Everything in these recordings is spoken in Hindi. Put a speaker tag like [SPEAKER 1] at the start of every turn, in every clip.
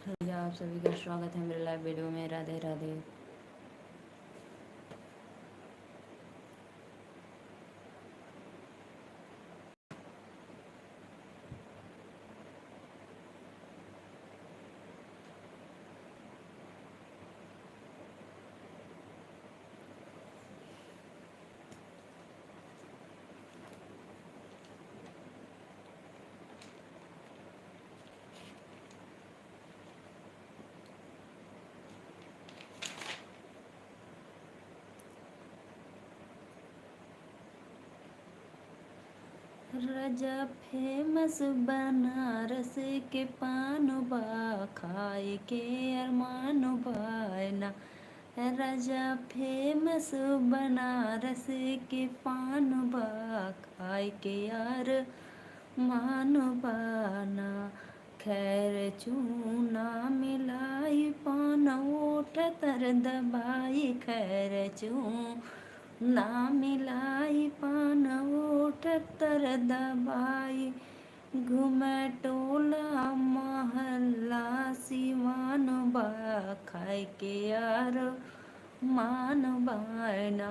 [SPEAKER 1] भैया आप सभी का स्वागत है मेरे लाइव वीडियो में। राधे राधे। राजा फेमस बनारस के पान बा, खाए के अरमान बायना। राजा फेमस बनारस के पान बा, खाए के यार मान बाना। खैर चूना मिलाई पान ओठ तर दबाई, खैर ना मिलाई पान ओठ तर दबाई। घूमे टोला महल्ला सिवान बा, खाए के यार मान बायना।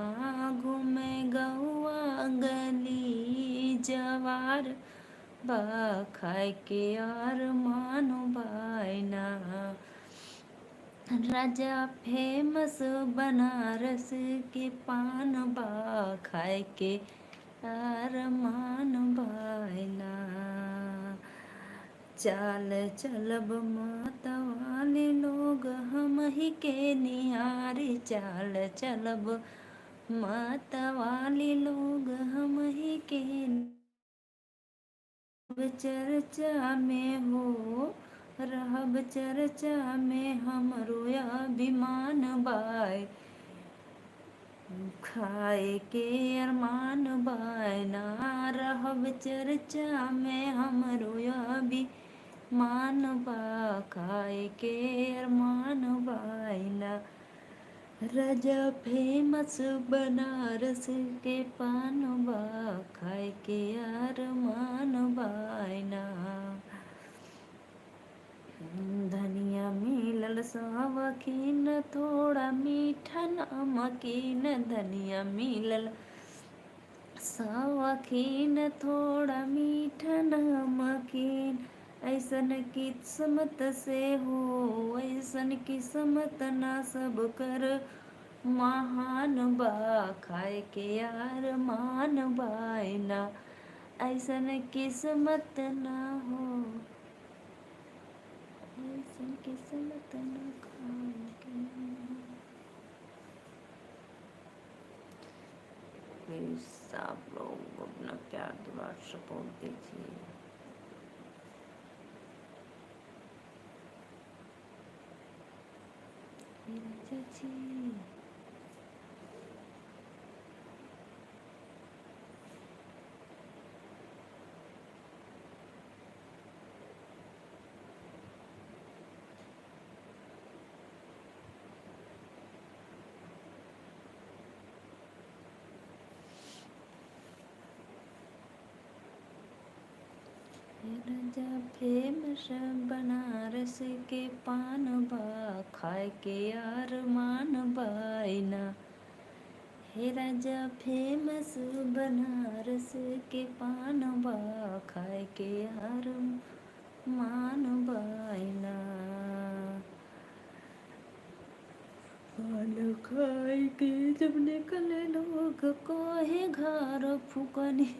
[SPEAKER 1] घूमे गौआ गली जवार बा, खाए के यार मान बायना। राजा फेमस बनारस के पान बा, खाए के अरमान बायना। चाल चलब मतवाले लोग हम ही के निहारी, चाल चलब मतवाले लोग हम ही के चर्चा में हो। रहब चर्चा में हमरो अभिमान बाय, खाए के अरमान बायना। रहब चर्चा में हमरो अभिमान बा, खाए के अरमान बायना। राजा फेमस बनारस के पान बा, खाए के अरमान बायना। धनिया मिलल सवखीन थोड़ा मीठा नमकीन, धनिया मिलल सवखीन थोड़ा मीठा नमकीन। ऐसन किस्मत से हो, ऐसन किस्मत ना सब कर महान बा, खाए के यार मान बायना। ऐसन किस्मत ना हो, ऐसन किस्मत ना खाए के। प्लीज आप लोग अपना प्यार दुलार सपोर्ट दीजिए। राजा जी राजा फेमस बनारस के पान बा, खाए के यार मान बायना। हे राजा फेमस बनारस के पान बा, खाए के यार मान बायना। पान खाए के जब निकले लोग कहे घर फुकनी।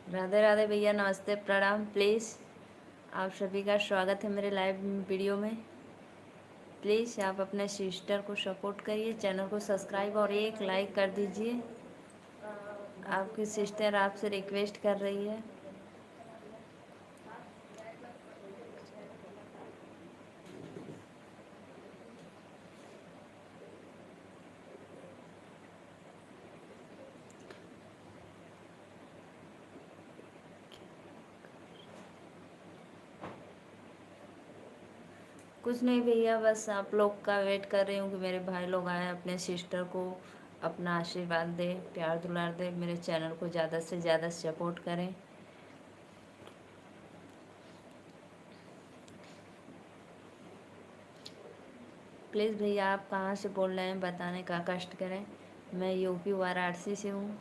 [SPEAKER 1] राधे राधे भैया, नमस्ते प्रणाम। प्लीज़ आप सभी का स्वागत है मेरे लाइव वीडियो में। प्लीज़ आप अपने सिस्टर को सपोर्ट करिए, चैनल को सब्सक्राइब और एक लाइक कर दीजिए। आपकी सिस्टर आपसे रिक्वेस्ट कर रही है। कुछ नहीं भैया, बस आप लोग का वेट कर रही हूँ कि मेरे भाई लोग आए, अपने सिस्टर को अपना आशीर्वाद दे, प्यार दुलार दे, मेरे चैनल को ज़्यादा से ज़्यादा सपोर्ट करें। प्लीज़ भैया, आप कहाँ से बोल रहे हैं बताने का कष्ट करें। मैं यूपी वाराणसी से हूँ।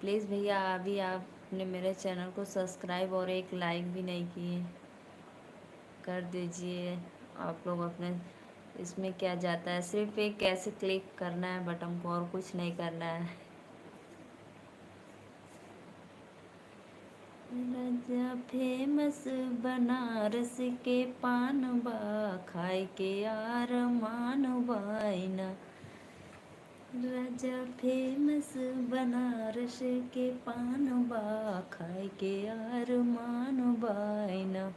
[SPEAKER 1] प्लीज़ भैया, अभी आपने मेरे चैनल को सब्सक्राइब और एक लाइक भी नहीं किए, कर दीजिए। आप लोग अपने इसमें क्या जाता है, सिर्फ एक कैसे क्लिक करना है बटन को और कुछ नहीं करना है। राजा फेमस बनारस के पान बा, खाए के यार मान बाइना। राजा फेमस बनारस के पान बा, खाए के यार मान बाइना।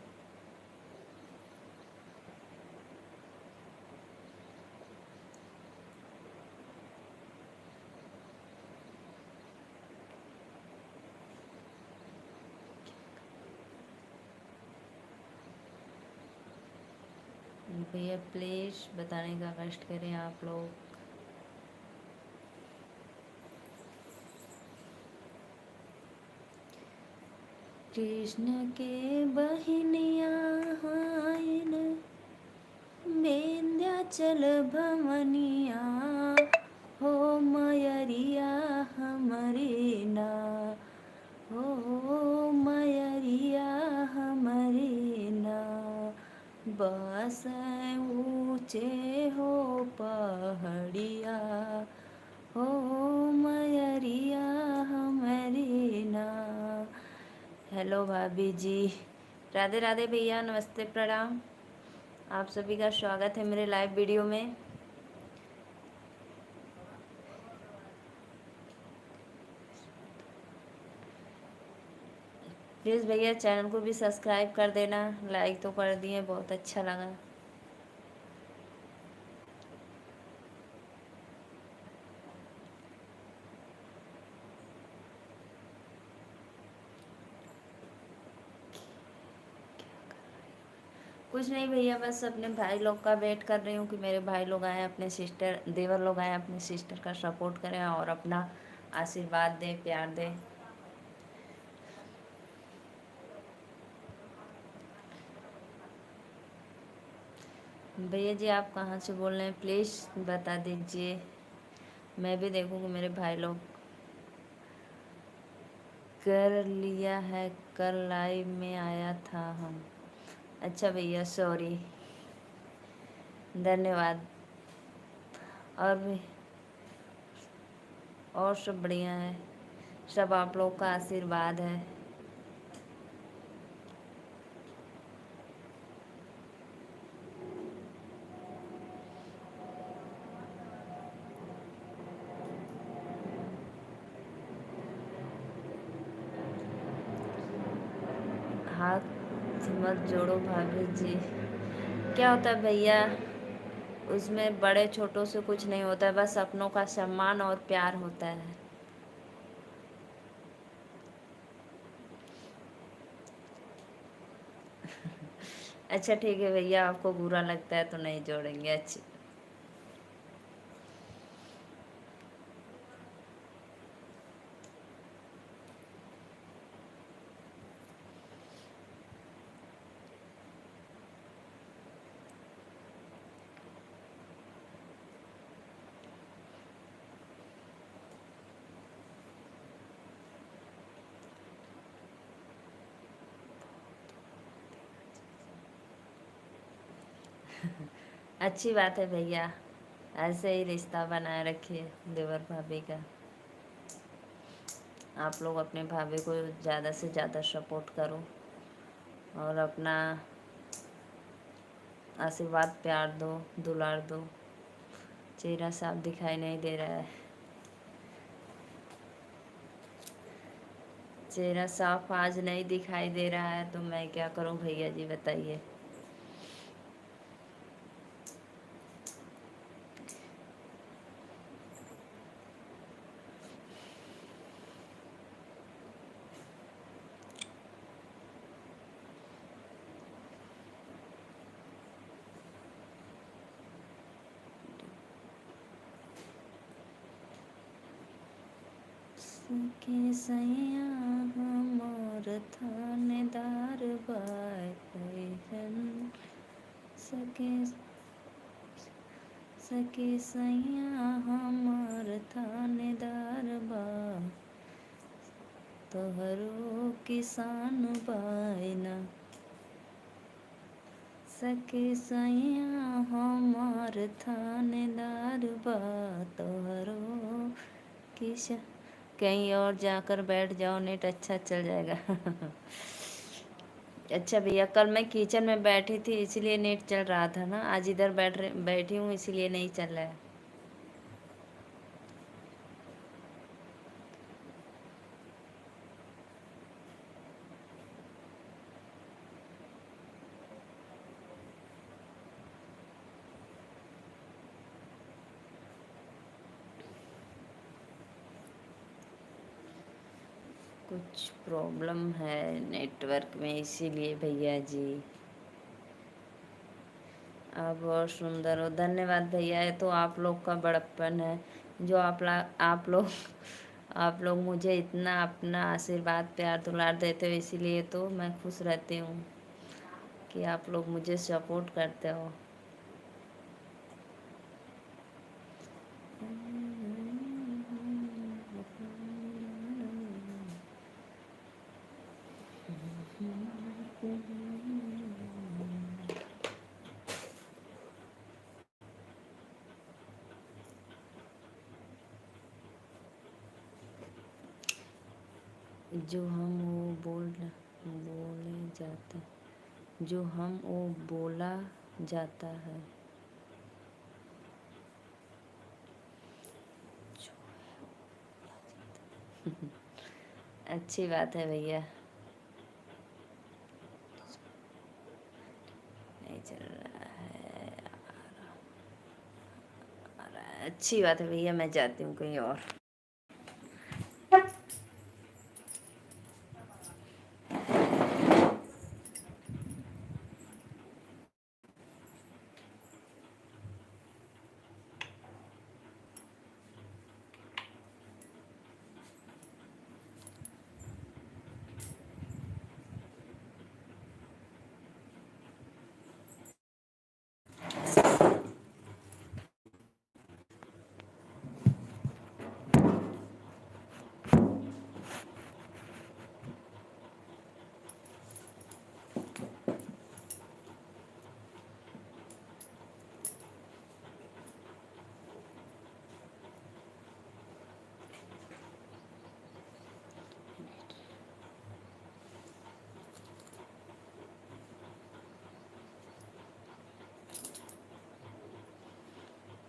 [SPEAKER 1] भैया प्लीज़ बताने का कष्ट करें आप लोग। कृष्ण के बहनिया हाइन, विंध्याचल भवनिया, हो मयरिया हमरी ना, हो मयरिया हमरी ना। बस ऊँचे हो पहाड़िया, हो मयरिया हमरी ना। हेलो भाभी जी, राधे राधे भैया, नमस्ते प्रणाम। आप सभी का स्वागत है मेरे लाइव वीडियो में। प्लीज़ भैया चैनल को भी सब्सक्राइब कर देना, लाइक तो कर दिए, बहुत अच्छा लगा। कुछ नहीं भैया, बस अपने भाई लोग का वेट कर रही हूँ कि मेरे भाई लोग आए, अपने सिस्टर देवर लोग आए, अपने सिस्टर का सपोर्ट करें और अपना आशीर्वाद दें, प्यार दें। भैया जी, आप कहाँ से बोल रहे हैं प्लीज़ बता दीजिए, मैं भी देखूँगी। मेरे भाई लोग कर लिया है, कल लाइव में आया था हम। अच्छा भैया, सॉरी, धन्यवाद। और भी और सब बढ़िया है, सब आप लोग का आशीर्वाद है। हाथ मत जोड़ो भाभी जी। क्या होता है भैया, उसमें बड़े छोटों से कुछ नहीं होता है, बस अपनों का सम्मान और प्यार होता है। अच्छा ठीक है भैया, आपको बुरा लगता है तो नहीं जोड़ेंगे। अच्छी अच्छी बात है भैया, ऐसे ही रिश्ता बनाए रखिए देवर भाभी का। आप लोग अपने भाभी को ज़्यादा से ज़्यादा सपोर्ट करो और अपना आशीर्वाद प्यार दो, दुलार दो। चेहरा साफ दिखाई नहीं दे रहा है, चेहरा साफ आज नहीं दिखाई दे रहा है, तो मैं क्या करूं भैया जी बताइए। सके सैया हमर थानेदार बाय सके सके सैया हमर थानेदार बा तोहरो किसान बायना सके सैया हमार थानेदार बा तोहरो किसान। कहीं और जाकर बैठ जाओ, नेट अच्छा चल जाएगा। अच्छा भैया, कल मैं किचन में बैठी थी इसलिए नेट चल रहा था ना, आज इधर बैठी हूँ इसलिए नहीं चल रहा है। कुछ प्रॉब्लम है नेटवर्क में इसीलिए भैया जी। आप बहुत सुंदर हो, धन्यवाद भैया। ये तो आप लोग का बड़प्पन है जो आप लोग मुझे इतना अपना आशीर्वाद प्यार दुलार देते हो, इसीलिए तो मैं खुश रहती हूँ कि आप लोग मुझे सपोर्ट करते हो। जो हम वो बोले जाते जो हम वो बोला जाता है अच्छी बात है भैया। नहीं चल रहा है, आ रहा है। अच्छी बात है भैया, मैं जाती हूँ कहीं और।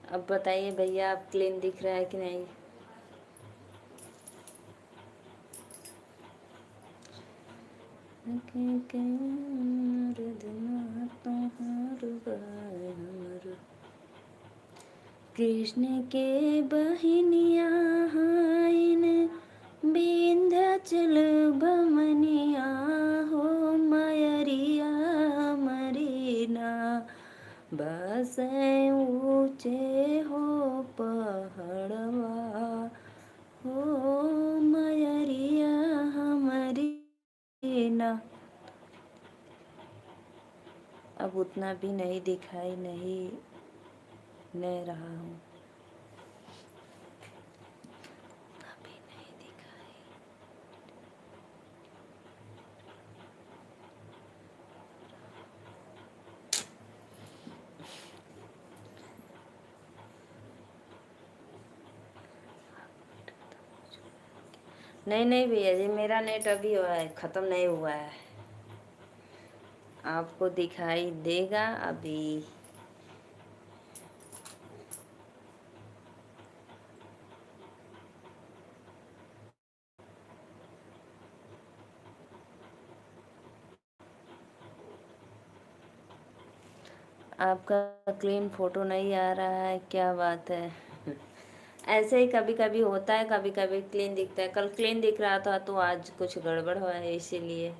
[SPEAKER 1] अब बताइए भैया, आप क्लीन दिख रहा है कि नहीं? कृष्ण के बहिनिया हाइन विंध्याचल भमनिया हो मयरिया मरीना बस ऊँचे हो पहाड़वा हो मयरिया हमारी ना। अब उतना भी नहीं दिखाई नहीं रहा हूँ, अभी नहीं दिखाई। नहीं भैया जी, मेरा नेट अभी हुआ है, ख़त्म नहीं हुआ है, आपको दिखाई देगा अभी। आपका क्लीन फोटो नहीं आ रहा है, क्या बात है? ऐसे ही कभी कभी होता है, कभी कभी क्लीन दिखता है। कल क्लीन दिख रहा था तो आज कुछ गड़बड़ हुआ है इसीलिए।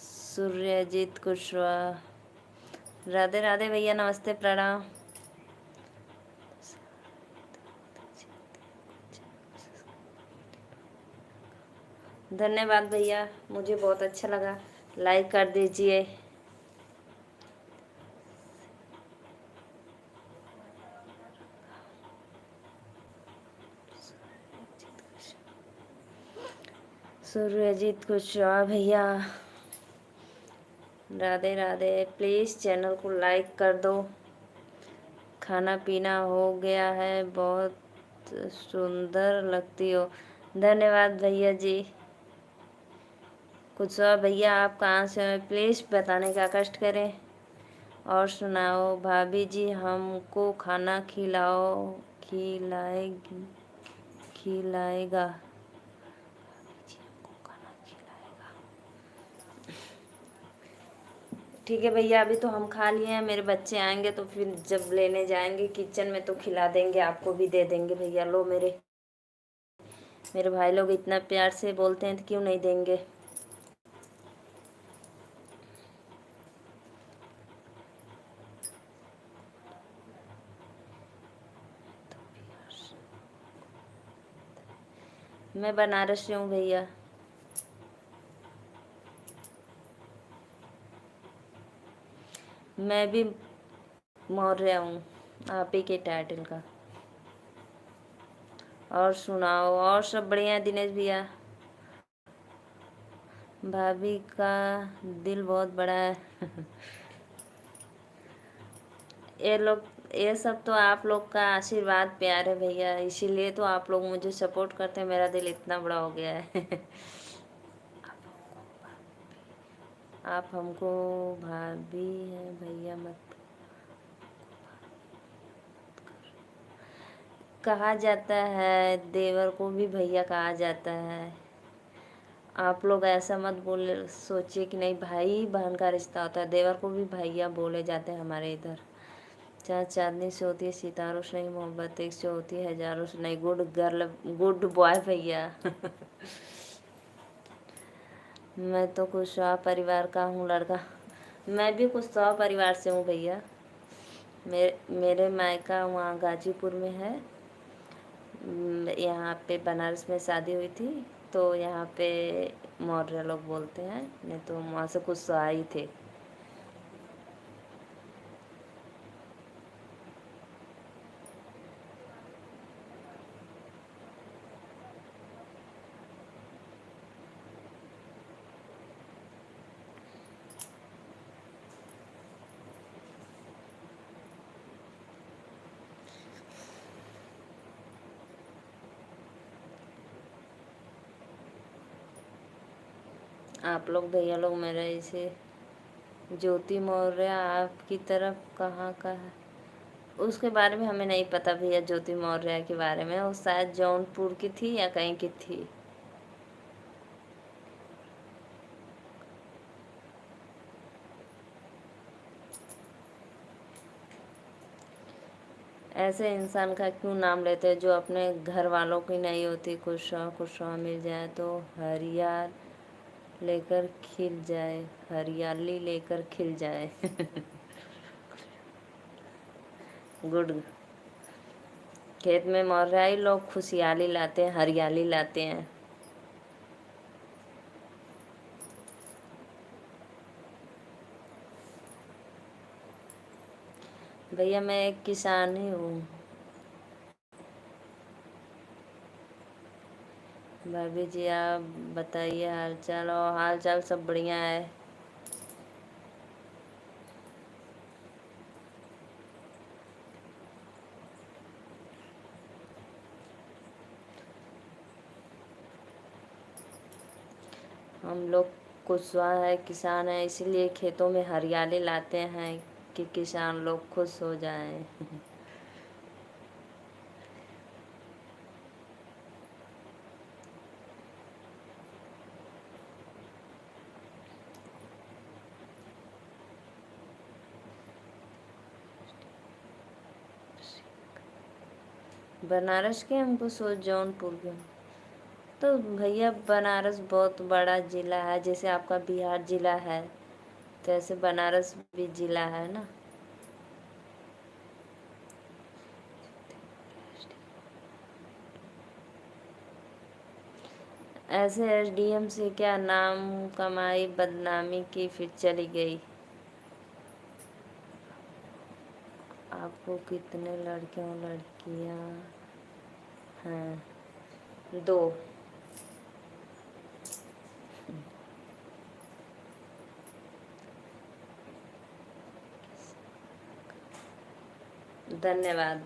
[SPEAKER 1] सूर्यजीत कुशवाहा, राधे राधे भैया, नमस्ते प्रणाम। धन्यवाद भैया, मुझे बहुत अच्छा लगा। लाइक कर दीजिए। सूर्यजीत कुशवाहा भैया, राधे राधे। प्लीज़ चैनल को लाइक कर दो। खाना पीना हो गया है, बहुत सुंदर लगती हो। धन्यवाद भैया जी। कुशवाहा भैया, आप कहाँ से हैं प्लीज़ बताने का कष्ट करें। और सुनाओ भाभी जी, हमको खाना खिलाएगी, खिलाएगा। ठीक है भैया, अभी तो हम खा लिए हैं, मेरे बच्चे आएंगे तो फिर जब लेने जाएंगे किचन में तो खिला देंगे, आपको भी दे देंगे भैया। लो, मेरे भाई लोग इतना प्यार से बोलते हैं तो क्यों नहीं देंगे। मैं बनारस से हूँ भैया। मैं भी मौर्य हूँ, आप ही के टाइटल का। और सुनाओ, और सब बढ़िया है दिनेश भैया। भाभी का दिल बहुत बड़ा है। ये सब तो आप लोग का आशीर्वाद प्यार है भैया, इसीलिए तो आप लोग मुझे सपोर्ट करते हैं, मेरा दिल इतना बड़ा हो गया है। आप हमको भाभी हैं भैया मत कहा जाता है, देवर को भी भैया कहा जाता है। आप लोग ऐसा मत बोले, सोचिए कि नहीं, भाई बहन का रिश्ता होता है, देवर को भी भैया बोले जाते हैं हमारे इधर। चाहे चांदनी से होती है सितारों से नहीं, मोहब्बत एक से होती है हजारों से नहीं। गुड गर्ल, गुड बॉय भैया। मैं तो कुशवाहा परिवार का हूँ लड़का। मैं भी कुशवाहा परिवार से हूँ भैया। मेरे मायका वहाँ गाजीपुर में है। यहाँ पे बनारस में शादी हुई थी, तो यहाँ पे मौर्य लोग बोलते हैं, नहीं तो वहाँ से कुशवाहा ही थे। आप लोग भैया लोग मेरे इसे ज्योति मौर्य आपकी तरफ कहाँ का है, उसके बारे में हमें नहीं पता भैया। ज्योति मौर्य के बारे में, वो शायद जौनपुर की थी या कहीं की थी। ऐसे इंसान का क्यों नाम लेते हैं जो अपने घर वालों की नहीं होती। कुशवाहा कुशवाहा मिल जाए तो हरियाल लेकर खिल जाए, हरियाली लेकर खिल जाए। गुड। खेत में मौर्याई लोग खुशहाली लाते हैं, हरियाली लाते हैं। भैया मैं एक किसान ही हूँ। भाभी जी आप बताइए हाल चाल। और हाल चाल सब बढ़िया है। हम लोग कुशवाहा है, किसान है, इसलिए खेतों में हरियाली लाते हैं कि किसान लोग खुश हो जाएं। बनारस के हमको जौनपुर के। तो भैया बनारस बहुत बड़ा ज़िला है, जैसे आपका बिहार ज़िला है, तो ऐसे बनारस भी जिला है ना। ऐसे एसडीएम से क्या नाम कमाई, बदनामी की, फिर चली गई। आपको कितने लड़के और लड़कियां हैं? 2। धन्यवाद।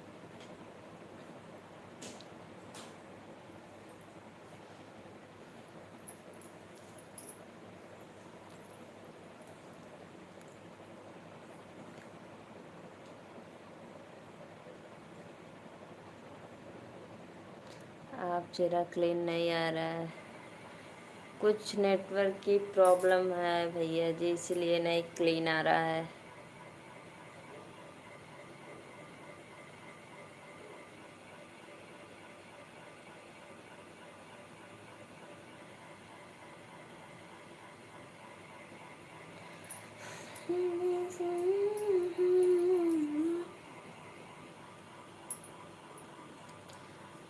[SPEAKER 1] आप चेहरा क्लीन नहीं आ रहा है। कुछ नेटवर्क की प्रॉब्लम है भैया जी, इसलिए नहीं क्लीन आ रहा है।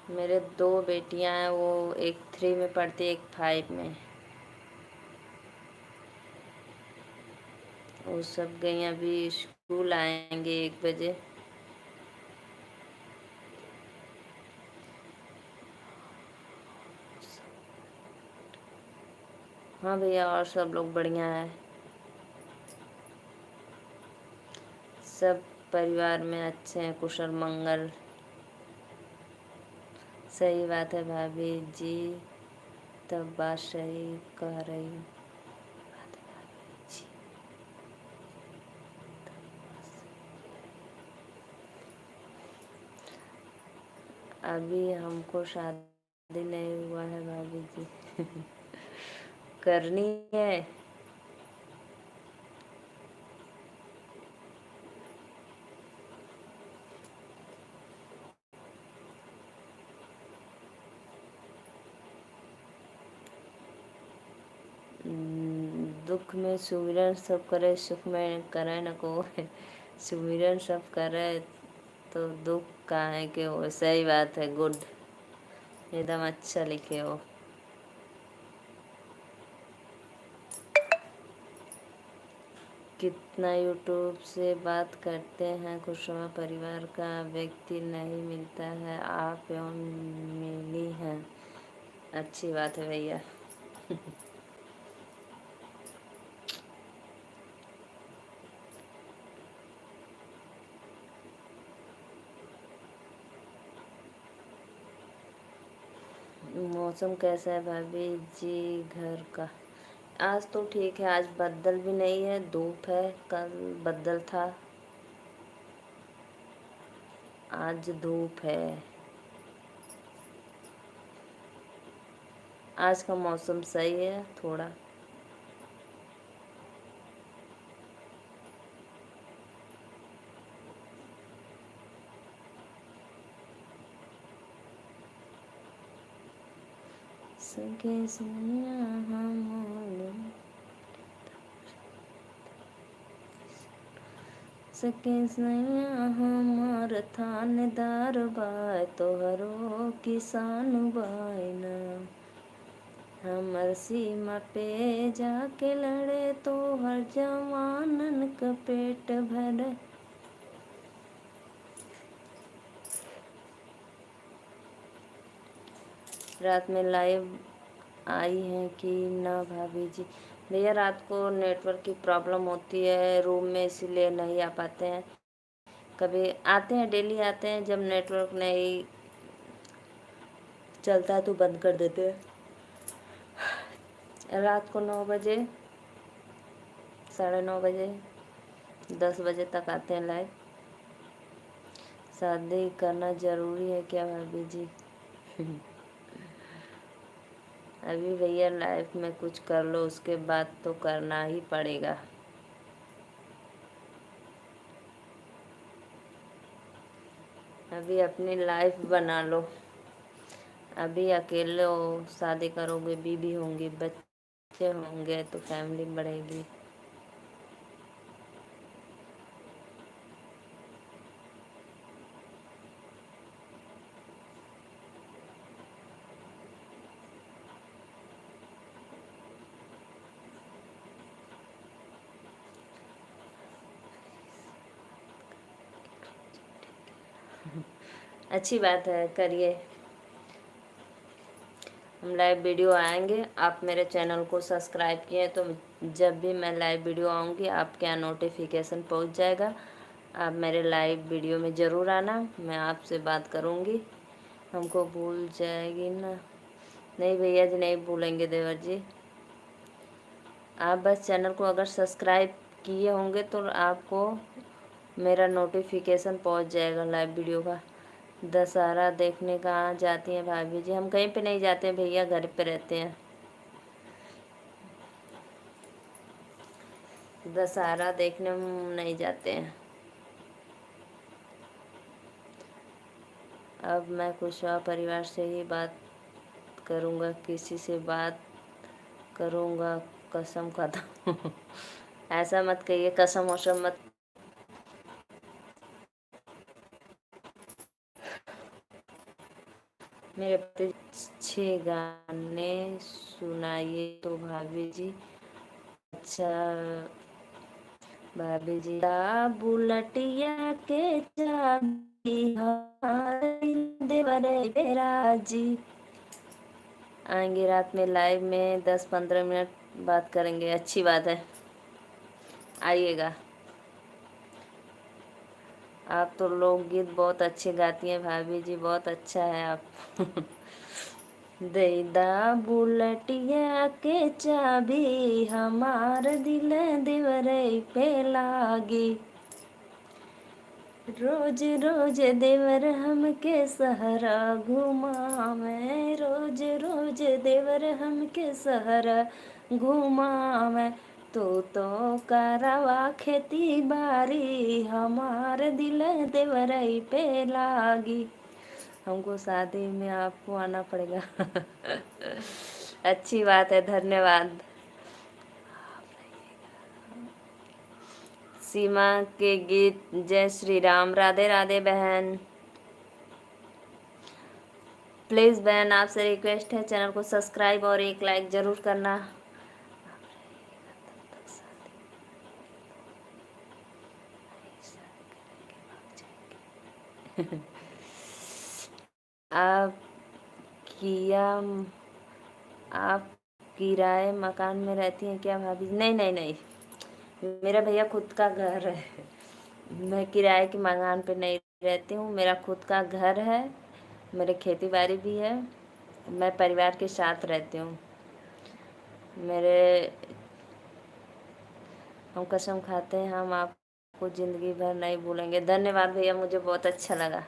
[SPEAKER 1] मेरे 2 बेटियां हैं, वो एक 3 में पढ़ती है, एक 5 में। वो सब गई, अभी स्कूल आएंगे 1 बजे। हाँ भैया, और सब लोग बढ़िया है। सब परिवार में अच्छे हैं, कुशल मंगल। सही बात है भाभी जी, तब बात सही कह रही हूँ। अभी हमको शादी नहीं हुआ है भाभी जी। करनी है। दुख में सुमिरन सब करे, सुख में करे न को। सुमिरन सब करे तो दुख कहाँ है कि हो। सही बात है, गुड, एकदम अच्छा लिखे हो। कितना यूट्यूब से बात करते हैं, खुशनुमा परिवार का व्यक्ति नहीं मिलता है, आप एवं मिली हैं। अच्छी बात है भैया। मौसम कैसा है भाभी जी घर का? आज तो ठीक है, आज बदल भी नहीं है, धूप है। कल बदल था, आज धूप है। आज का मौसम सही है थोड़ा। सके सैया हमार, सके सैया हमार थानेदार बाय, तोहरो किसान बाय ना। हमर सीमा पे जाके लड़े, तो हर जवानन का पेट भरे। रात में लाइव आई हैं कि ना भाभी जी? भैया रात को नेटवर्क की प्रॉब्लम होती है रूम में, इसीलिए नहीं आ पाते हैं। कभी आते हैं, डेली आते हैं, जब नेटवर्क नहीं चलता है तो बंद कर देते हैं। रात को 9 बजे, 9:30 बजे, 10 बजे तक आते हैं लाइव। शादी करना ज़रूरी है क्या भाभी जी? अभी भैया लाइफ में कुछ कर लो, उसके बाद तो करना ही पड़ेगा। अभी अपनी लाइफ बना लो। अभी अकेले हो, शादी करोगे, बीवी होंगी, बच्चे होंगे तो फैमिली बढ़ेगी। अच्छी बात है, करिए। हम लाइव वीडियो आएंगे, आप मेरे चैनल को सब्सक्राइब किए तो जब भी मैं लाइव वीडियो आऊँगी आपके यहाँ नोटिफिकेशन पहुँच जाएगा। आप मेरे लाइव वीडियो में ज़रूर आना, मैं आपसे बात करूँगी। हमको भूल जाएगी ना? नहीं भैया जी, नहीं भूलेंगे देवर जी। आप बस चैनल को अगर सब्सक्राइब किए होंगे तो आपको मेरा नोटिफिकेशन पहुंच जाएगा लाइव वीडियो का। दशहरा देखने कहाँ जाती हैं भाभी जी? हम कहीं पे नहीं जाते हैं भैया, घर पे रहते हैं। दशहरा देखने हम नहीं जाते हैं। अब मैं कुशवाहा परिवार से ही बात करूँगा, किसी से बात करूँगा कसम खाता हूँ। ऐसा मत कहिए, कसम वसम मत। मेरे पति अच्छे गाने सुनाइए तो भाभी जी। अच्छा भाभी जी, बुलटिया के चाबी हमारी देवर बेरा जी। आएंगे रात में लाइव में 10-15 मिनट बात करेंगे। अच्छी बात है, आइएगा। आप तो लोकगीत बहुत अच्छे गाती हैं भाभी जी, बहुत अच्छा है आप। दैदा बुलटिया के चाबी हमार दिल देवरे पे लागी। रोज रोज देवर हमके सहरा घुमावे, रोज रोज देवर हमके सहरा घुमावे। तो करवा खेती बारी हमार दिल देवरई पे लागी। हमको शादी में आपको आना पड़ेगा। अच्छी बात है, धन्यवाद। सीमा के गीत, जय श्री राम। राधे राधे बहन। प्लीज़ बहन, आपसे रिक्वेस्ट है चैनल को सब्सक्राइब और एक लाइक ज़रूर करना। आप किया आप किराए मकान में रहती हैं क्या भाभी? नहीं नहीं नहीं, मेरा भैया खुद का घर है। मैं किराए के मकान पे नहीं रहती हूँ, मेरा खुद का घर है, मेरे खेती बाड़ी भी है। मैं परिवार के साथ रहती हूँ। मेरे हम कसम खाते हैं, हम आपको ज़िंदगी भर नहीं भूलेंगे। धन्यवाद भैया, मुझे बहुत अच्छा लगा।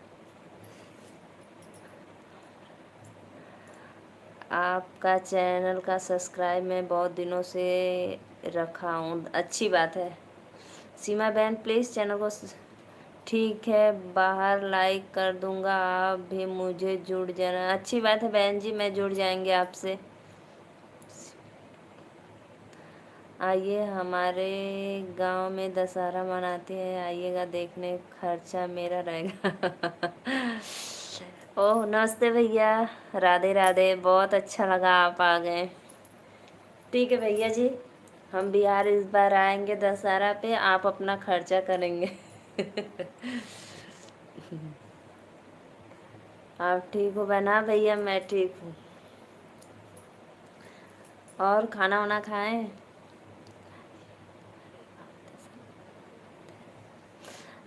[SPEAKER 1] आपका चैनल का सब्सक्राइब मैं बहुत दिनों से रखा हूँ, अच्छी बात है। सीमा बहन प्लीज़ चैनल को ठीक है, बाहर लाइक कर दूंगा, आप भी मुझे जुड़ जाना। अच्छी बात है बहन जी, मैं जुड़ जाएंगे आपसे। आइए, हमारे गांव में दशहरा मनाते हैं, आइएगा देखने, खर्चा मेरा रहेगा। ओह नमस्ते भैया, राधे राधे, बहुत अच्छा लगा आप आ गए। ठीक है भैया जी, हम बिहार इस बार आएंगे दशहरा पे, आप अपना खर्चा करेंगे। आप ठीक हो बना भैया? मैं ठीक हूँ। और खाना वाना खाएं?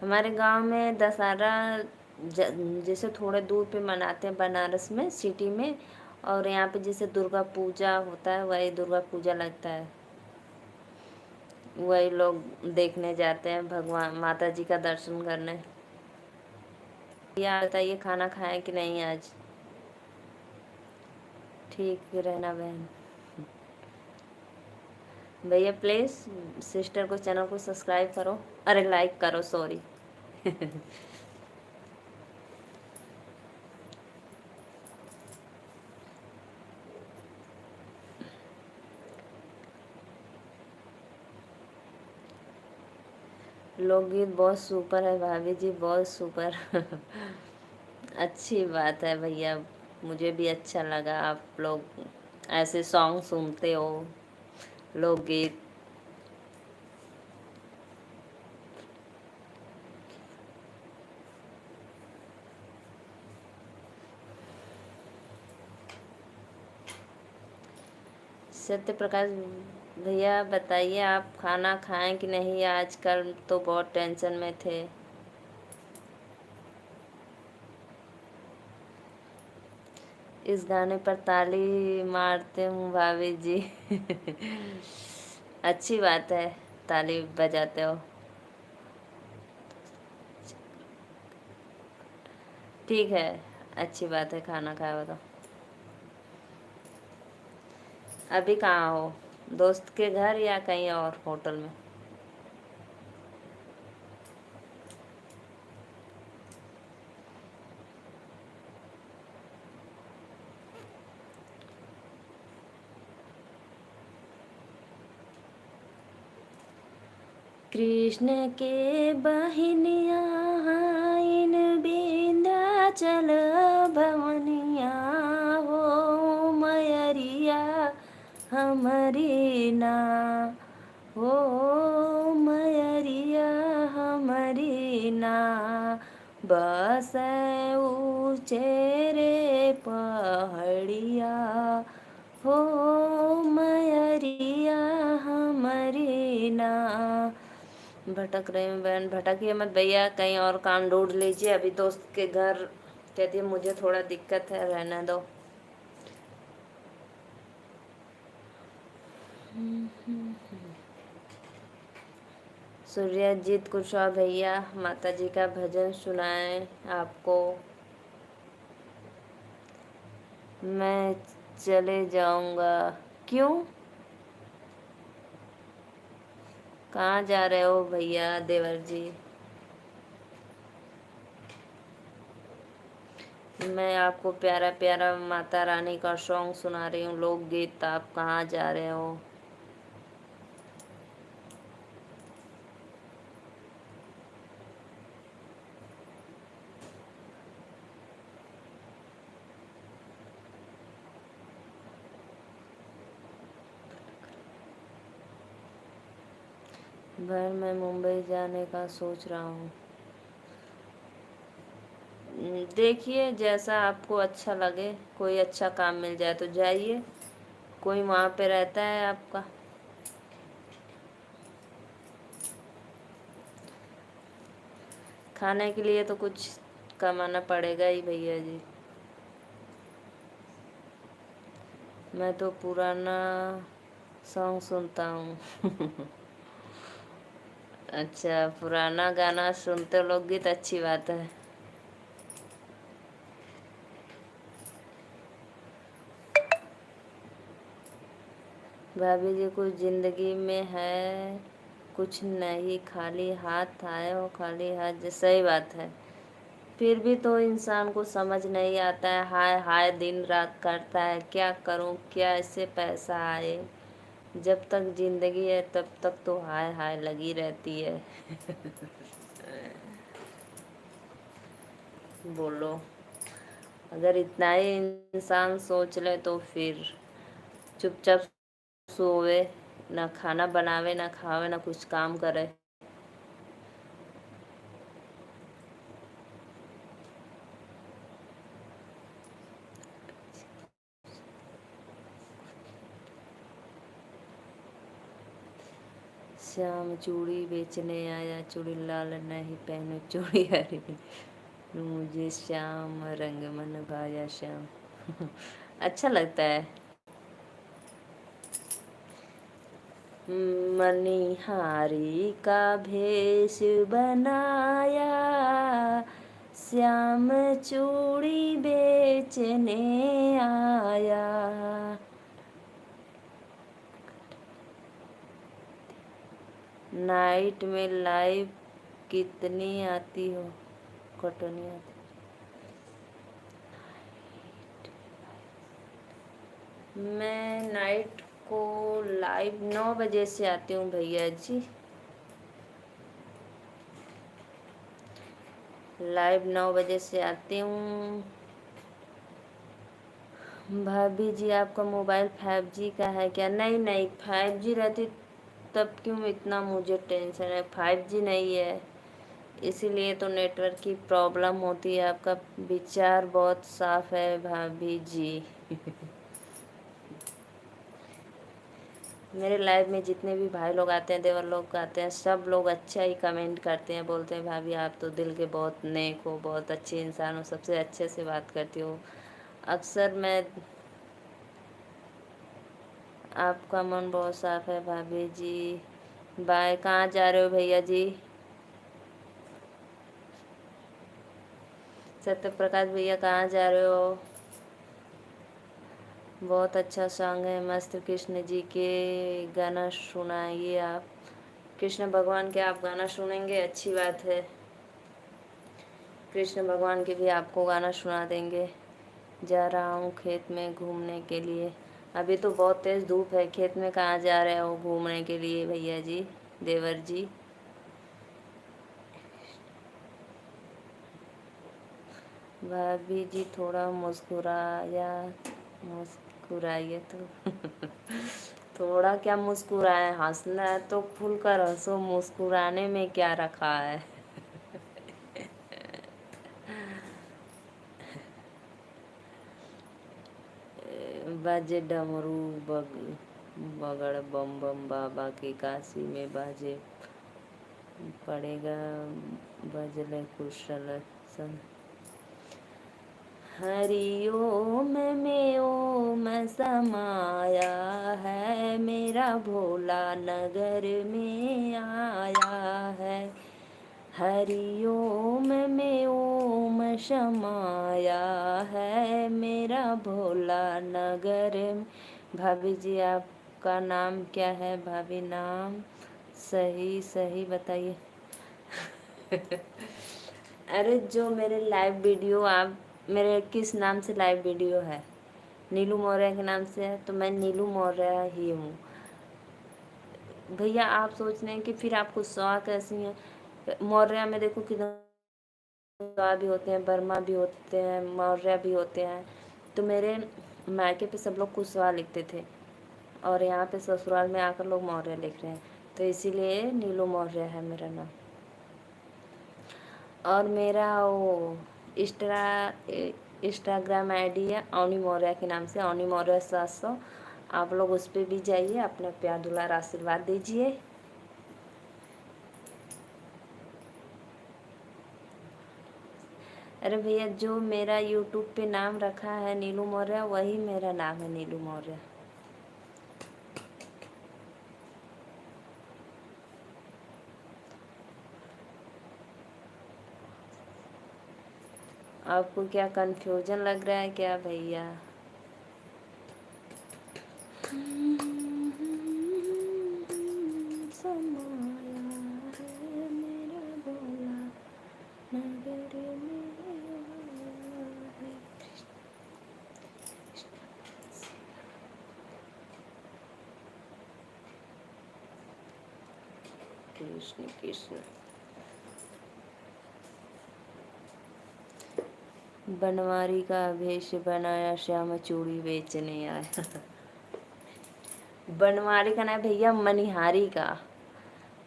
[SPEAKER 1] हमारे गांव में दशहरा जैसे थोड़े दूर पे मनाते हैं, बनारस में सिटी में। और यहाँ पे जैसे दुर्गा पूजा होता है, वही दुर्गा पूजा लगता है, वही लोग देखने जाते हैं, भगवान माता जी का दर्शन करने। या बताइए, खाना खाएं कि नहीं आज? ठीक रहना बहन। भैया प्लीज़ सिस्टर को चैनल को सब्सक्राइब करो, अरे लाइक करो, सॉरी। लोकगीत बहुत सुपर है भाभी जी, बहुत सुपर। अच्छी बात है भैया, मुझे भी अच्छा लगा आप लोग ऐसे सॉन्ग सुनते हो, लोकगीत। सत्य प्रकाश भैया बताइए, आप खाना खाएं कि नहीं? आजकल तो बहुत टेंशन में थे। इस गाने पर ताली मारते हूँ भाभी जी। अच्छी बात है, ताली बजाते हो। ठीक है, अच्छी बात है, खाना खाया हो तो। अभी कहाँ हो? दोस्त के घर या कहीं और होटल में? कृष्ण के बहिनिया इन विंध्याचल भवनिया हो मयरिया हमरी ना, हो मयरिया हमरी ना, बस ऊंचे रे पहाड़िया हो मयरिया हमरी ना। भटक रहे हैं बहन, भटकिए मत भैया, कहीं और काम ढूंढ लीजिए। अभी दोस्त के घर कहती है मुझे थोड़ा दिक्कत है, रहने दो। सूर्यजीत कुशवाहा भैया, माता जी का भजन सुनाएं आपको। मैं चले जाऊंगा। क्यों? कहाँ जा रहे हो भैया देवर जी? मैं आपको प्यारा प्यारा माता रानी का सॉन्ग सुना रही हूँ, लोकगीत। आप कहाँ जा रहे हो? बहन मैं मुंबई जाने का सोच रहा हूँ। देखिए जैसा आपको अच्छा लगे, कोई अच्छा काम मिल जाए तो जाइए। कोई वहाँ पे रहता है आपका? खाने के लिए तो कुछ कमाना पड़ेगा ही भैया जी। मैं तो पुराना सॉन्ग सुनता हूँ। अच्छा, पुराना गाना सुनते हो लोकगीत, अच्छी बात है। भाभी जी कुछ जिंदगी में है कुछ नहीं, खाली हाथ आए हो खाली हाथ। सही बात है, फिर भी तो इंसान को समझ नहीं आता है। हाय हाय दिन रात करता है, क्या करूं, क्या इससे पैसा आए। जब तक जिंदगी है तब तक तो हाय हाय लगी रहती है। बोलो, अगर इतना ही इंसान सोच ले तो फिर चुपचाप सोवे, ना खाना बनावे ना खावे ना कुछ काम करे। श्याम चूड़ी बेचने आया, चूड़ी लाल नहीं पहनो चूड़ी हरी, मुझे श्याम रंग मन भाया श्याम। अच्छा लगता है। मनिहारी का भेष बनाया, श्याम चूड़ी बेचने आया। नाइट में लाइव कितनी आती हो? कटनी आती। मैं नाइट को लाइव 9 बजे से आती हूँ भैया जी। लाइव 9 बजे से आती हूँ। भाभी जी आपका मोबाइल 5G का है क्या? नहीं नहीं, 5G रहती तब क्यों इतना मुझे टेंशन है। 5G नहीं है, इसीलिए तो नेटवर्क की प्रॉब्लम होती है। आपका विचार बहुत साफ है भाभी जी। मेरे लाइव में जितने भी भाई लोग आते हैं, देवर लोग आते हैं, सब लोग अच्छा ही कमेंट करते हैं, बोलते हैं भाभी आप तो दिल के बहुत नेक हो, बहुत अच्छे इंसान हो, सबसे अच्छे से बात करती हो। अक्सर मैं आपका मन बहुत साफ है भाभी जी। बाय। कहाँ जा रहे हो भैया जी? सत्य प्रकाश भैया कहाँ जा रहे हो? बहुत अच्छा सॉन्ग है, मस्त। कृष्ण जी के गाना सुनाइए आप। कृष्ण भगवान के आप गाना सुनेंगे, अच्छी बात है। कृष्ण भगवान के भी आपको गाना सुना देंगे। जा रहा हूँ खेत में घूमने के लिए। अभी तो बहुत तेज़ धूप है, खेत में कहाँ जा रहे हो घूमने के लिए भैया जी, देवर जी? भाभी जी थोड़ा मुस्कुराइए तो थोड़ा क्या मुस्कुराए, हंसना है तो खुलकर हंसो, मुस्कुराने में क्या रखा है। बाजे डमरू बगड़ बम बम, बाबा के काशी में बाजे पड़ेगा, बजले कुशल सन। हरि ओम में ओम समाया है, मेरा भोला नगर में आया है। हरि ओम में ओम समाया है, मेरा भोला नगर में। भाभी जी आपका नाम क्या है भाभी? नाम सही सही बताइए। अरे जो मेरे लाइव वीडियो, आप मेरे किस नाम से लाइव वीडियो है? नीलू मौर्य के नाम से है, तो मैं नीलू मौर्य ही हूँ भैया। आप सोच रहे हैं कि फिर आपको स्वा कैसी है? मौर्य में देखो कितना स्वा भी होते हैं, वर्मा भी होते हैं, मौर्य भी होते हैं। तो मेरे मायके पे सब लोग कुशवाहा लिखते थे, और यहाँ पे ससुराल में आकर लोग मौर्य लिख रहे हैं, तो इसीलिए नीलू मौर्य है मेरा नाम। और मेरा वो इंस्टाग्राम आईडी है अवनी मौर्य के नाम से, अवनी मौर्य 700। आप लोग उस पर भी जाइए, अपना प्यार दुलार आशीर्वाद दीजिए। अरे भैया जो मेरा यूट्यूब पे नाम रखा है नीलू मौर्य, वही मेरा नाम है नीलू मौर्य। आपको क्या कंफ्यूजन लग रहा है क्या भैया? समाया है मेरा भोला नगर में आया है। कृष्ण कृष्ण। बनवारी का भेष बनाया, श्याम चूड़ी बेचने आया। बनवारी का ना भैया, मनिहारी का।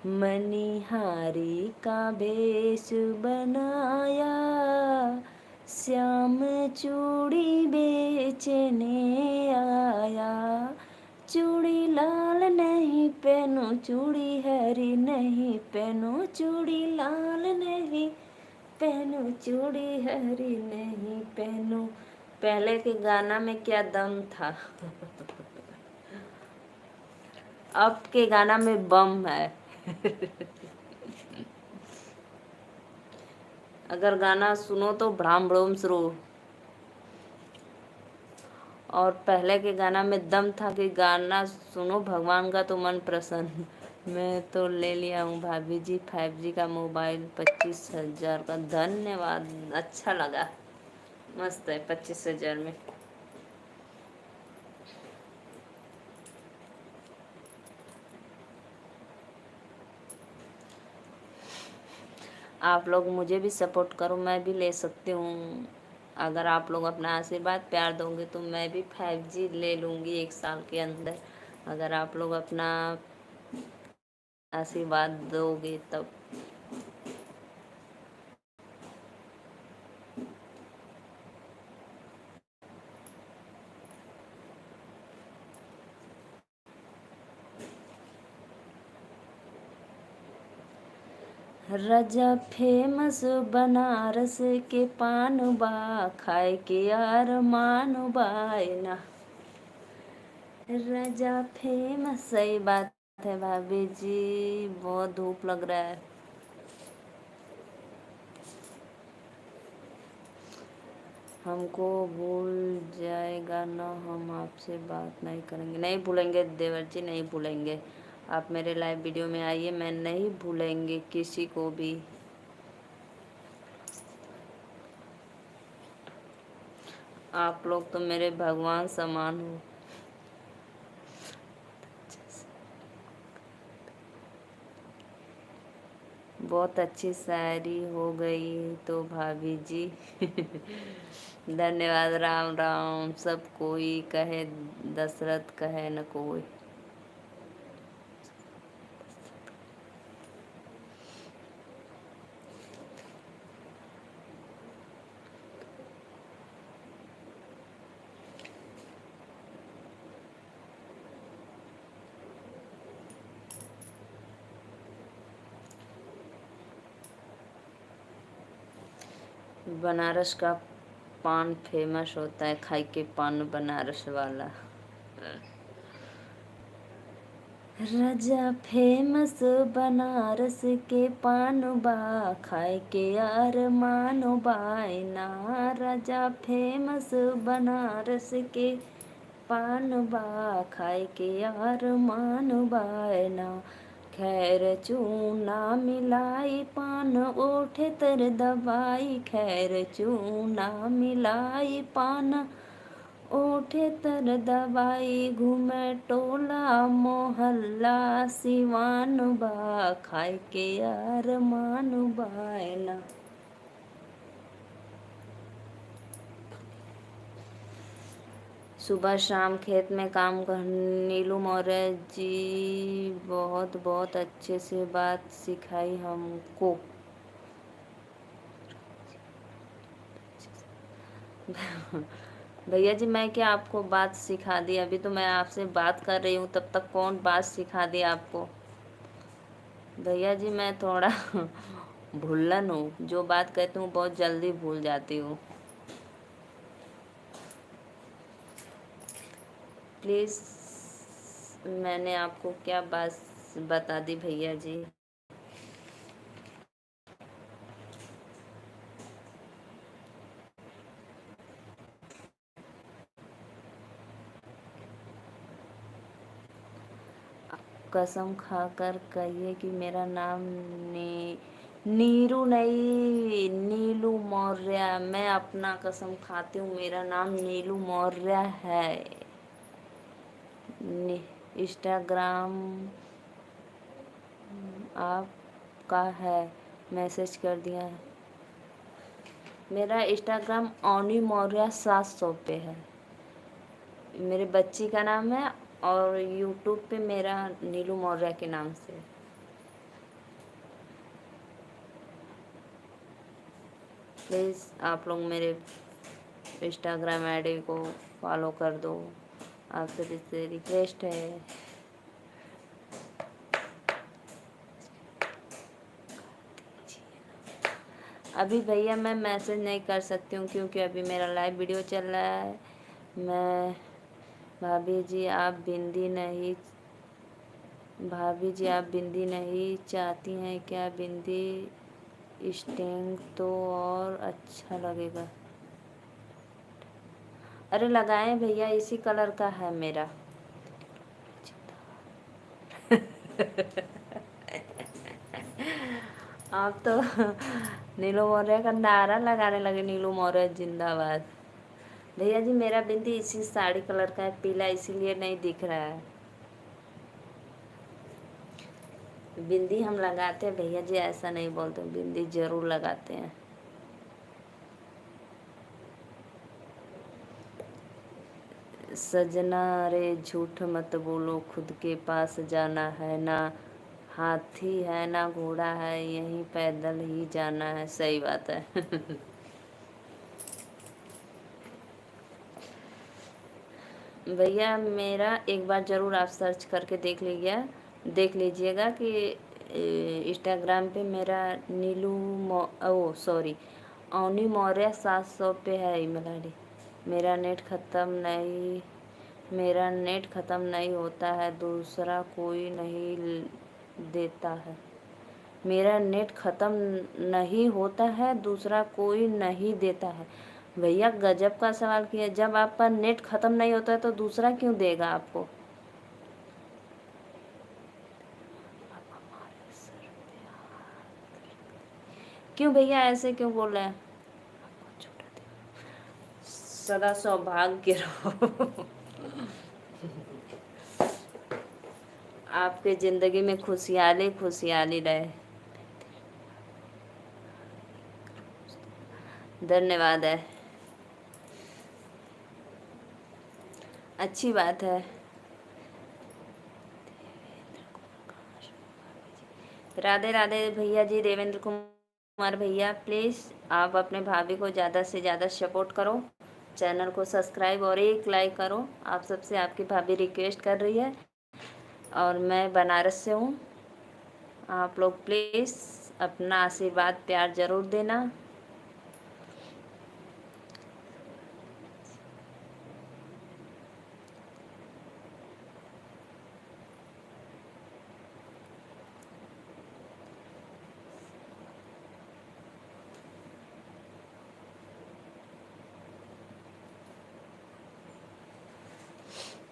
[SPEAKER 1] मनिहारी का भेष बनाया, श्याम चूड़ी बेचने आया। चूड़ी लाल नहीं पहनो, चूड़ी हरी नहीं पहनो, चूड़ी लाल नहीं पहनो, चूड़ी हरी नहीं पहनो। पहले के गाना में क्या दम था। अब के गाना में बम है। अगर गाना सुनो तो भ्राम भ्रोम शुरू। और पहले के गाना में दम था कि गाना सुनो भगवान का तो मन प्रसन्न। मैं तो ले लिया हूँ भाभी जी 5G का मोबाइल 25,000 का। धन्यवाद, अच्छा लगा, मस्त है 25,000 में। आप लोग मुझे भी सपोर्ट करो, मैं भी ले सकती हूँ। अगर आप लोग अपना आशीर्वाद प्यार दोगे तो मैं भी 5G ले लूँगी 1 साल के अंदर, अगर आप लोग अपना आशीर्वाद दोगे तब। राजा फेमस बनारस के पान बा, खाए के यार मान बायना। राजा फेमस, सही बात है भाभी जी, बहुत धूप लग रहा है। हमको भूल जाएगा ना, हम आपसे बात नहीं करेंगे। नहीं भूलेंगे देवर जी, नहीं भूलेंगे। आप मेरे लाइव वीडियो में आइए, मैं नहीं भूलेंगे किसी को भी। आप लोग तो मेरे भगवान समान हो। बहुत अच्छी शायरी हो गई तो भाभी जी। धन्यवाद। राम राम। सब कोई कहे दशरथ कहे न कोई। बनारस का पान फेमस होता है, खाई के पान बनारस वाला। राजा फेमस बनारस के पान बा, खाए के यार मानो बायना। राजा फेमस बनारस के पान बा, खाए के यार मान बायना। खैर चूना मिलाई पान ओठे तर दबाई, खैर चूना मिलाई पान ओठे तर दबाई। घूमे टोला मोहल्ला सिवान बा, खाए के यार मान बायना। सुबह शाम खेत में काम कर। नीलू मौर्य जी बहुत बहुत अच्छे से बात सिखाई हमको। भैया जी मैं क्या आपको बात सिखा दी? अभी तो मैं आपसे बात कर रही हूँ, तब तक कौन बात सिखा दी आपको? भैया जी मैं थोड़ा भुल्लन हूँ, जो बात कहती हूँ बहुत जल्दी भूल जाती हूँ। प्लीज़, मैंने आपको क्या बात बता दी भैया जी? कसम खाकर कहिए कि मेरा नाम नीरू नहीं, नीलू मौर्य। मैं अपना कसम खाती हूँ, मेरा नाम नीलू मौर्य है। इंस्टाग्राम आपका है, मैसेज कर दिया है। मेरा इंस्टाग्राम ओनी मौर्य 700 पे है, मेरे बच्ची का नाम है। और यूट्यूब पे मेरा नीलू मौर्य के नाम से। प्लीज़ आप लोग मेरे इंस्टाग्राम आईडी को फॉलो कर दो, आपसे इससे रिक्वेस्ट है। अभी भैया मैं मैसेज नहीं कर सकती हूँ क्योंकि अभी मेरा लाइव वीडियो चल रहा है। मैं भाभी जी आप बिंदी नहीं चाहती हैं क्या? बिंदी स्टिंग तो और अच्छा लगेगा। अरे लगाएं भैया, इसी कलर का है मेरा। आप तो नीलू मौर्य का नारा लगाने लगे, नीलू मौर्य जिंदाबाद। भैया जी मेरा बिंदी इसी साड़ी कलर का है, पीला, इसीलिए नहीं दिख रहा है। बिंदी हम लगाते हैं भैया जी, ऐसा नहीं बोलते, बिंदी जरूर लगाते हैं। सजना रे झूठ मत बोलो, खुद के पास जाना है ना, हाथी है ना घोड़ा है, यहीं पैदल ही जाना है। सही बात है। भैया मेरा एक बार ज़रूर आप सर्च करके देख लीजिएगा कि इंस्टाग्राम पे मेरा सॉरी अवनी मौर्य 700 पे है ईमेल आईडी। मेरा नेट ख़त्म नहीं होता है, दूसरा कोई नहीं देता है। मेरा नेट ख़त्म नहीं होता है, दूसरा कोई नहीं देता है। भैया गजब का सवाल किया। जब आपका नेट ख़त्म नहीं होता है तो दूसरा क्यों देगा आपको? क्यों भैया ऐसे क्यों बोल रहे हैं? सदा सौभाग्य रहो। आपके ज़िंदगी में खुशहाली खुशहाली रहे। धन्यवाद है, अच्छी बात है। राधे राधे भैया जी। देवेंद्र कुमार भैया प्लीज़ आप अपने भाभी को ज़्यादा से ज़्यादा सपोर्ट करो, चैनल को सब्सक्राइब और एक लाइक करो। आप सबसे आपकी भाभी रिक्वेस्ट कर रही है और मैं बनारस से हूँ। आप लोग प्लीज़ अपना आशीर्वाद प्यार ज़रूर देना।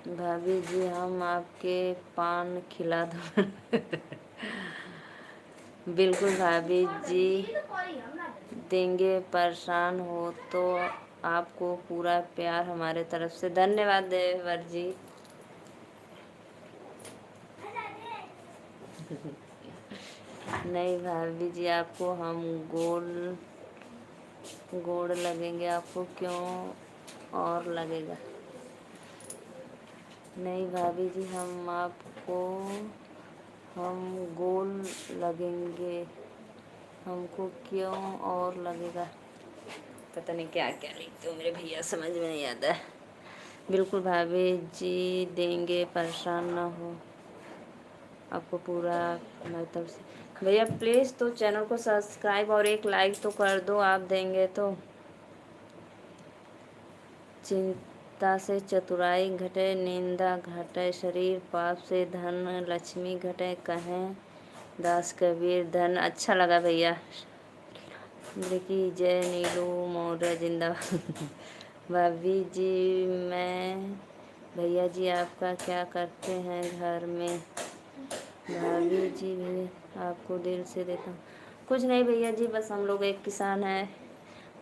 [SPEAKER 1] भाभी जी हम आपके पान खिला दो। बिल्कुल भाभी जी देंगे, परेशान हो तो आपको पूरा प्यार हमारे तरफ से। धन्यवाद देवर जी। नहीं भाभी जी आपको हम गोड़ लगेंगे, आपको क्यों और लगेगा? नहीं भाभी जी हम गोल लगेंगे, हमको क्यों और लगेगा? पता नहीं क्या क्या लिखते हो मेरे भैया, समझ में नहीं आता है। बिल्कुल भाभी जी देंगे, परेशान ना हो, आपको पूरा हमारी तरफ से। भैया प्लीज़ तो चैनल को सब्सक्राइब और एक लाइक तो कर दो, आप देंगे तो। चिंता से चतुराई घटे, निंदा घटे, शरीर पाप से धन लक्ष्मी घटे, कहें दास कबीर धन। अच्छा लगा भैया। देखिए जय नीलू मौर्य जिंदाबाद। भाभी जी भैया जी आपका क्या करते हैं घर में? भाभी जी भी आपको दिल से देता हूँ। कुछ नहीं भैया जी, बस हम लोग एक किसान हैं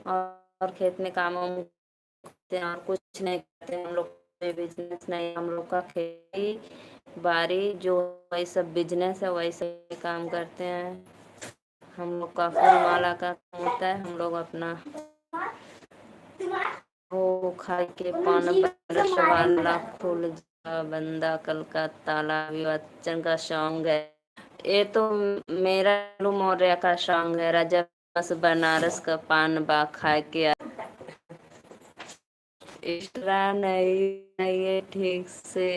[SPEAKER 1] और खेत में काम वाम करते हैं और कुछ नहीं करते हैं। हम लोग कोई बिजनेस नहीं, हम लोग का खेती बाड़ी जो वही सब बिजनेस है, वही सब काम करते हैं। हम लोग का फूल माला का काम होता है। हम लोग अपना वो खाई के पान बरस वाला फूल बंदा कल का ताला विवचन का सॉन्ग है। ये तो मेरा लू मौर्य का सॉन्ग है। राजा बस बनारस का पान बा खा के एक्स्ट्रा नहीं ये ठीक से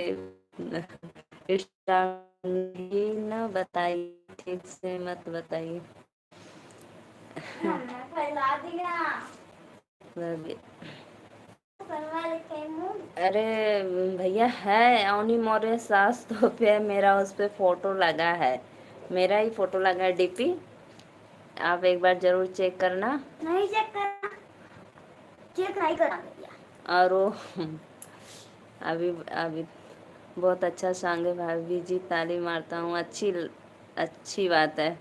[SPEAKER 1] एक्स्ट्रा नहीं न बताइए, ठीक से मत बताइए। अरे भैया है अवनी मौर्य 700 पे मेरा उस पे फोटो लगा है, मेरा ही फोटो लगा है डीपी। आप एक बार जरूर चेक करना। नहीं चेक नहीं करा भैया। और वो अभी अभी बहुत अच्छा सॉन्ग है भाभी जी, ताली मारता हूँ। अच्छी बात है।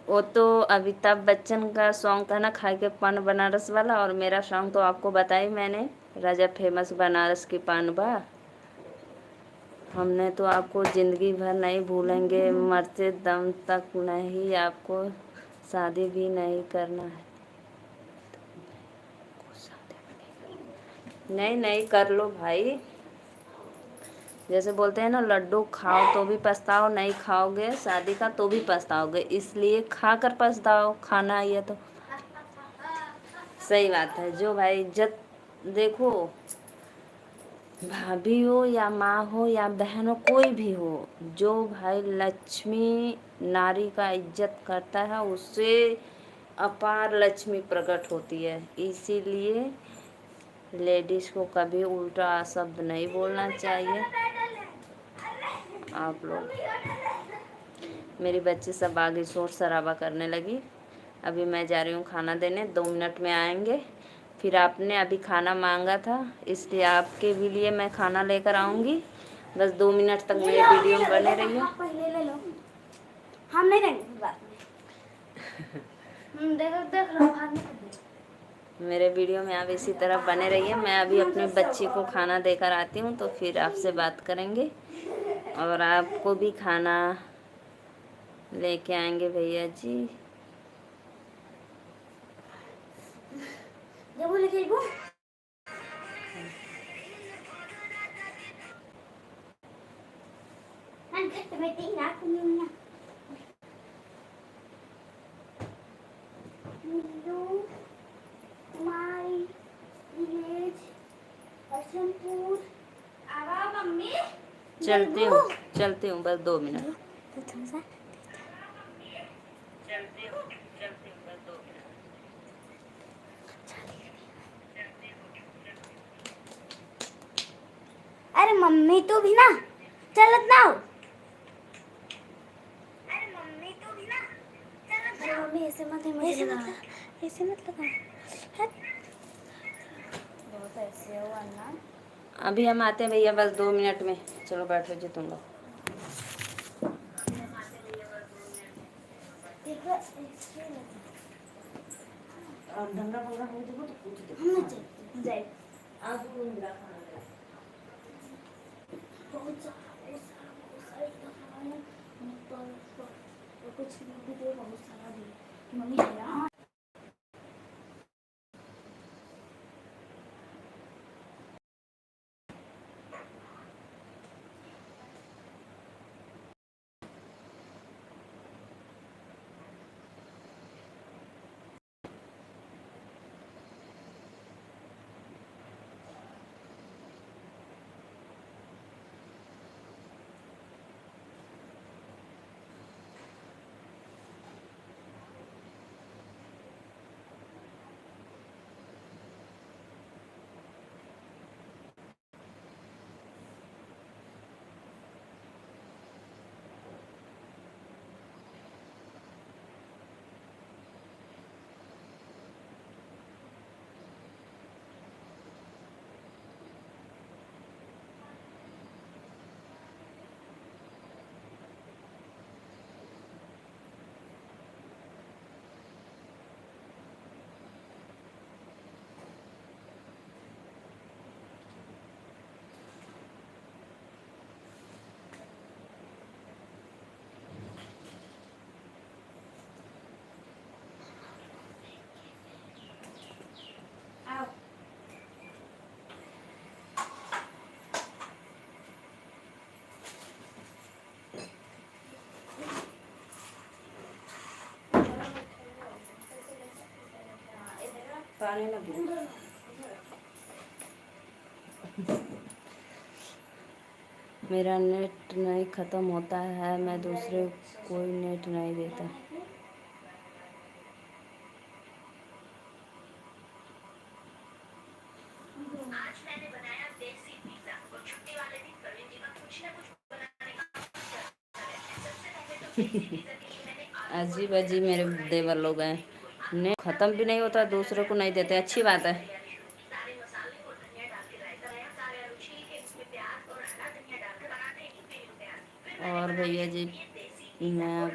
[SPEAKER 1] वो तो अमिताभ बच्चन का सॉन्ग था ना, खाई के पान बनारस वाला, और मेरा सॉन्ग तो आपको बताई मैंने, राजा फेमस बनारस की पान बा। हमने तो आपको ज़िंदगी भर नहीं भूलेंगे, मरते दम तक नहीं, आपको शादी भी नहीं करना है। नहीं नहीं कर लो भाई। जैसे बोलते हैं ना, लड्डू खाओ तो भी पछताओ, नहीं खाओगे शादी का तो भी पछताओगे, इसलिए खा कर पछताओ। खाना ये तो सही बात है। जो भाई इज्जत देखो, भाभी हो या माँ हो या बहन हो, कोई भी हो, जो भाई लक्ष्मी नारी का इज्जत करता है उससे अपार लक्ष्मी प्रकट होती है। इसीलिए लेडीज को कभी उल्टा शब्द नहीं बोलना चाहिए। आप लोग, मेरी बच्ची सब आगे शोर शराबा करने लगी। अभी मैं जा रही हूँ खाना देने, 2 मिनट में आएंगे। फिर आपने अभी खाना मांगा था, इसलिए आपके भी लिए मैं खाना लेकर आऊँगी। बस 2 मिनट तक मेरे वीडियो में बने रहिए।
[SPEAKER 2] पहले ले लो, हम नहीं देंगे बाद में। देख लो बाद में।
[SPEAKER 1] मेरे वीडियो में आप इसी तरह बने रहिए। मैं अभी अपनी बच्ची को खाना देकर आती हूँ, तो फिर आपसे बात करेंगे और आपको भी खाना लेके आएंगे भैया जी।
[SPEAKER 2] जब वो लेके आइबो anh thích mày tiếng đã cũng như nha Hindu Mai Village Hasanpur आवा मम्मी
[SPEAKER 1] चलती हूँ बस 2 मिनट। चलती हूँ बस 2 मिनट।
[SPEAKER 2] अरे मम्मी तो भी ना चलत ना हो। अरे मम्मी तो भी ना चलत ना हो। मम्मी ऐसे मत लगा बहुत ऐसे हो अन्ना।
[SPEAKER 1] अभी हम आते हैं भैया बस 2 मिनट में। चलो बैठो जी तुम लोग। धंधा पंगा हो देखो तो पूछ दे।
[SPEAKER 2] जाए
[SPEAKER 1] आज वो मिला खाना
[SPEAKER 2] बहुत सारा कुछ भी दे बहुत सारा दे मम्मी है।
[SPEAKER 1] पानी ना पी। मेरा नेट नहीं ख़त्म होता है, मैं दूसरे कोई नेट नहीं देता। अजीब अजीब मेरे देवर लोग हैं, नेट ख़त्म भी नहीं होता, दूसरे को नहीं देते। अच्छी बात है। और भैया जी मैं